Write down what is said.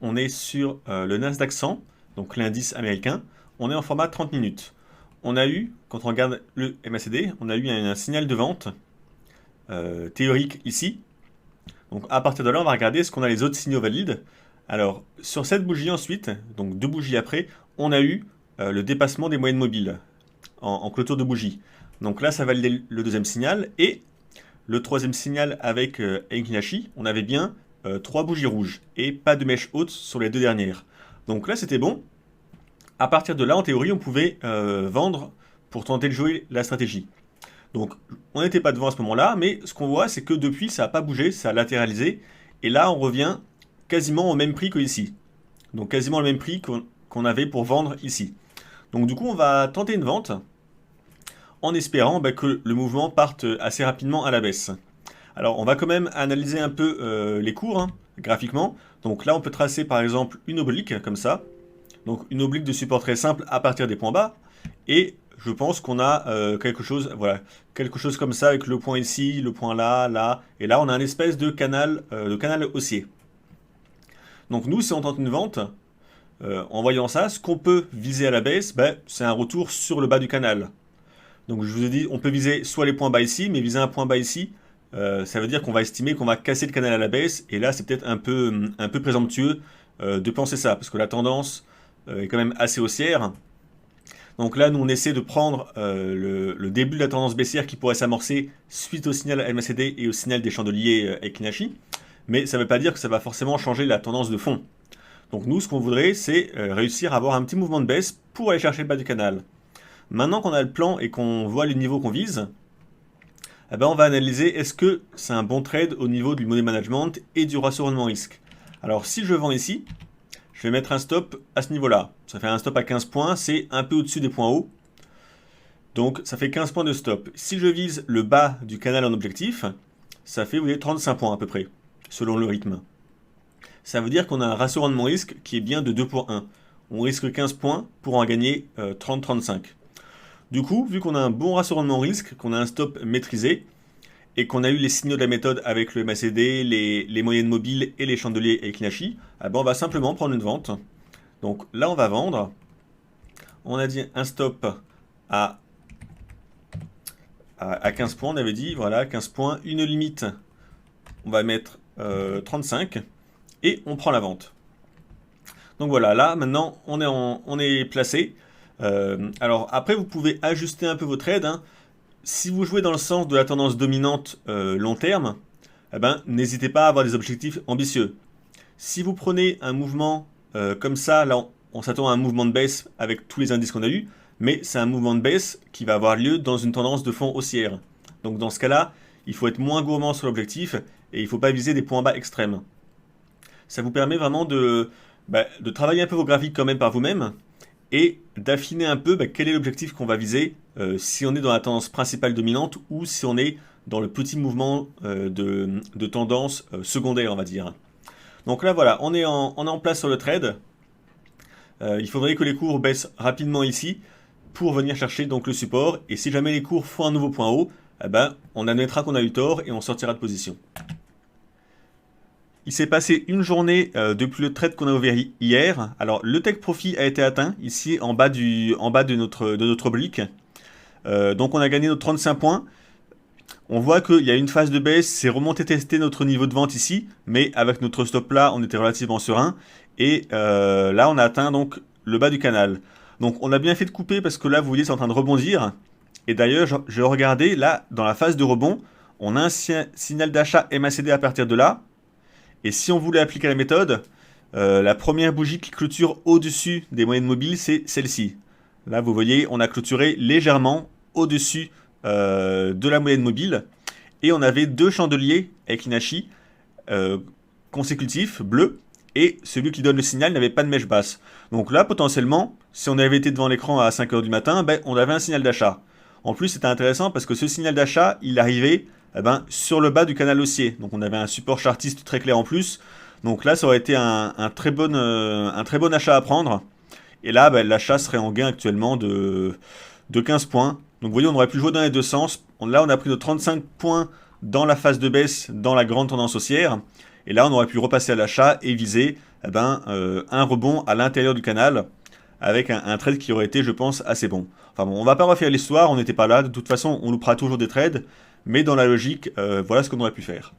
on est sur le Nasdaq 100, donc l'indice américain. On est en format 30 minutes. On a eu, quand on regarde le MACD, on a eu un signal de vente théorique ici. Donc à partir de là, on va regarder est-ce qu'on a les autres signaux valides. Alors sur cette bougie ensuite, donc deux bougies après, on a eu le dépassement des moyennes mobiles en clôture de bougie. Donc là, ça validait le deuxième signal. Et le troisième signal avec Enkinashi, on avait bien trois bougies rouges et pas de mèche haute sur les deux dernières. Donc là, c'était bon. À partir de là, en théorie, on pouvait vendre pour tenter de jouer la stratégie. Donc, on n'était pas devant à ce moment-là, mais ce qu'on voit, c'est que depuis, ça n'a pas bougé, ça a latéralisé. Et là, on revient quasiment au même prix qu'ici. Donc, quasiment le même prix qu'on avait pour vendre ici. Donc, du coup, on va tenter une vente en espérant que le mouvement parte assez rapidement à la baisse. Alors, on va quand même analyser un peu les cours, hein, graphiquement. Donc là, on peut tracer par exemple une oblique, comme ça. Donc une oblique de support très simple à partir des points bas. Et je pense qu'on a quelque chose, voilà, quelque chose comme ça avec le point ici, le point là, là. Et là, on a une espèce de canal haussier. Donc nous, si on tente une vente, en voyant ça, ce qu'on peut viser à la baisse, c'est un retour sur le bas du canal. Donc je vous ai dit, on peut viser soit les points bas ici, mais viser un point bas ici, ça veut dire qu'on va estimer qu'on va casser le canal à la baisse. Et là, c'est peut-être un peu présomptueux de penser ça, parce que la tendance est quand même assez haussière. Donc là, nous, on essaie de prendre le début de la tendance baissière qui pourrait s'amorcer suite au signal MACD et au signal des chandeliers Enkinashi. Mais ça ne veut pas dire que ça va forcément changer la tendance de fond. Donc nous, ce qu'on voudrait, c'est réussir à avoir un petit mouvement de baisse pour aller chercher le bas du canal. Maintenant qu'on a le plan et qu'on voit les niveaux qu'on vise, on va analyser est-ce que c'est un bon trade au niveau du money management et du ratio rendement risque. Alors si je vends ici, je vais mettre un stop à ce niveau-là. Ça fait un stop à 15 points, c'est un peu au-dessus des points hauts. Donc ça fait 15 points de stop. Si je vise le bas du canal en objectif, ça fait, vous voyez, 35 points à peu près, selon le rythme. Ça veut dire qu'on a un ratio rendement risque qui est bien de 2 pour 1. On risque 15 points pour en gagner 30-35. Du coup, vu qu'on a un bon ratio rendement risque, qu'on a un stop maîtrisé, et qu'on a eu les signaux de la méthode avec le MACD, les moyennes mobiles et les chandeliers Enkinashi, on va simplement prendre une vente. Donc là, on va vendre. On a dit un stop à 15 points, on avait dit, voilà, 15 points. Une limite, on va mettre 35, et on prend la vente. Donc voilà, là, maintenant, on est placé. Alors après, vous pouvez ajuster un peu vos trades, hein. Si vous jouez dans le sens de la tendance dominante long terme, n'hésitez pas à avoir des objectifs ambitieux. Si vous prenez un mouvement comme ça, là on s'attend à un mouvement de baisse avec tous les indices qu'on a eu, mais c'est un mouvement de baisse qui va avoir lieu dans une tendance de fond haussière. Donc dans ce cas-là, il faut être moins gourmand sur l'objectif et il ne faut pas viser des points bas extrêmes. Ça vous permet vraiment de travailler un peu vos graphiques quand même par vous-même et d'affiner un peu quel est l'objectif qu'on va viser si on est dans la tendance principale dominante ou si on est dans le petit mouvement de tendance secondaire, on va dire. Donc là, voilà, on est en place sur le trade. Il faudrait que les cours baissent rapidement ici pour venir chercher donc le support. Et si jamais les cours font un nouveau point haut, on admettra qu'on a eu tort et on sortira de position. Il s'est passé une journée depuis le trade qu'on a ouvert hier. Alors le take profit a été atteint ici en bas de notre oblique. Donc on a gagné nos 35 points. On voit qu'il y a une phase de baisse, c'est remonté tester notre niveau de vente ici, mais avec notre stop là, on était relativement serein. Et là, on a atteint donc le bas du canal. Donc on a bien fait de couper parce que là, vous voyez, c'est en train de rebondir. Et d'ailleurs, je regardais, là, dans la phase de rebond, on a un signal d'achat MACD à partir de là. Et si on voulait appliquer la méthode, la première bougie qui clôture au-dessus des moyennes mobiles, c'est celle-ci. Là, vous voyez, on a clôturé légèrement au-dessus de la moyenne mobile. Et on avait deux chandeliers Enkinashi consécutifs, bleus. Et celui qui donne le signal n'avait pas de mèche basse. Donc là, potentiellement, si on avait été devant l'écran à 5 h du matin, on avait un signal d'achat. En plus, c'était intéressant parce que ce signal d'achat, il arrivait sur le bas du canal haussier. Donc on avait un support chartiste très clair en plus. Donc là, ça aurait été un très bon achat à prendre. Et là, l'achat serait en gain actuellement de 15 points. Donc vous voyez, on aurait pu jouer dans les deux sens. Là, on a pris nos 35 points dans la phase de baisse, dans la grande tendance haussière. Et là, on aurait pu repasser à l'achat et viser un rebond à l'intérieur du canal avec un trade qui aurait été, je pense, assez bon. Enfin bon, on va pas refaire l'histoire, on n'était pas là. De toute façon, on loupera toujours des trades. Mais dans la logique, voilà ce qu'on aurait pu faire.